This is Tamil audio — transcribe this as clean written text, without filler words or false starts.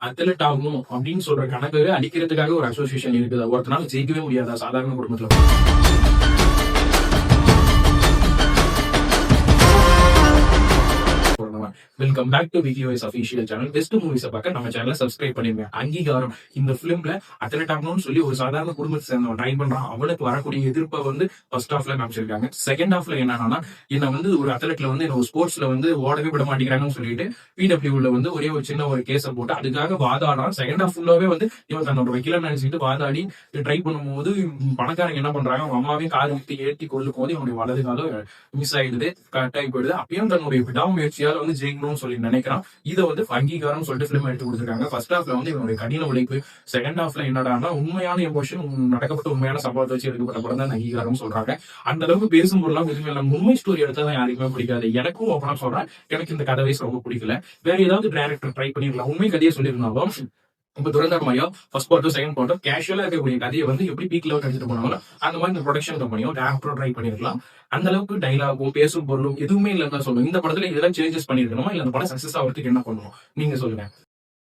அத்லெட் ஆகணும் அப்படின்னு சொல்ற கணக்கு அடிக்கிறதுக்காக ஒரு அசோசியேஷன் இருக்குது. ஒருத்தனால ஜெயிக்கவே முடியாதா சாதாரண குடும்பத்துல? Welcome back to VKOS official channel. Best மூவிஸை பார்க்க நம்ம சேனலை சப்ஸ்கிரைப் பண்ணிருங்க. அங்கீகாரம் இந்த பிலிம்ல அத்லெட் ஆகணும்னு சொல்லி ஒரு சாதாரண குடும்பத்தை சேர்ந்தவன் ட்ரை பண்றான். அவனுக்கு வரக்கூடிய எதிர்ப்பை ஃபர்ஸ்ட் ஹாஃப்ல காமிச்சிருக்காங்க. செகண்ட் ஹாஃப்ல என்னன்னா என்ன ஒரு அத்லெட்ல என்ன ஒரு ஸ்போர்ட்ஸ்ல ஓடவே விட மாட்டேங்கிறாங்கன்னு சொல்லிட்டு பிடபிள்யூல ஒரே ஒரு சின்ன ஒரு கேஸை போட்டு அதுக்காக வாதாடுறான். செகண்ட் ஹாஃப் ஃபுல்லாவே இவன் தன்னோட வைக்கலன்னு நினைச்சிட்டு வாதாடி ட்ரை பண்ணும்போது பணக்காரங்க என்ன பண்றாங்க, அவங்க அம்மாவையும் கார் விட்டு ஏற்றி கொள்ளும் போது இவனுடைய வலது காலம் மிஸ் ஆயிடுது, கட் ஆகி போயிடுது. அப்பயும் தன்னுடைய விடாமுயற்சியால ஜெயிக்கணும்னு சொல்லி நினைக்கிறான். இதை அங்கீகாரம் சொல்லிட்டு பிலிம் எடுத்து கொடுத்துருக்காங்க. ஃபர்ஸ்ட் ஹாஃப்ல இவனுடைய கடின உழைப்பு, செகண்ட் ஹாஃப்ல என்னடான்னா உண்மையான எமோஷன், நடக்கப்பட்ட உண்மையான சம்பவத்தை வச்சு எடுக்கப்பட்ட படம் தான் அங்கீகாரம் சொல்றாங்க. அந்த அளவுக்கு பேசும்போதெல்லாம் உண்மை ஸ்டோரி எடுத்தா யாருக்குமே பிடிக்காது. எனக்கும் ஓப்பனா சொல்றேன், எனக்கு இந்த கதை ரொம்ப பிடிக்கல. வேற ஏதாவது டைரக்டர் ட்ரை பண்ணிருக்கலாம். உண்மை கதையை சொல்லியிருந்தாலும் இப்ப துரந்தர் மாதிரியா ஃபர்ஸ்ட் பார்ட்டோ செகண்ட் பார்ட்டோ கேஷுவலா இருக்கக்கூடிய கதையை எப்படி பீக் லெவல் எடுத்துட்டு போனாங்களோ அந்த மாதிரி இந்த ப்ரொடக்ஷன் கம்பெனியோ டேரக்டரோ ட்ரை பண்ணிருக்கலாம். அந்த அளவுக்கு டைலாகும் பேசும் பொருளும் எதுவுமே இல்லைன்னு தான் சொல்லுவோம். இந்த படத்துல இதெல்லாம் சேஞ்சஸ் பண்ணிருக்கணுமா இல்ல அந்த படம் சக்சஸ் ஆகிறதுக்கு என்ன பண்ணுவோம் நீங்க சொல்லுங்க.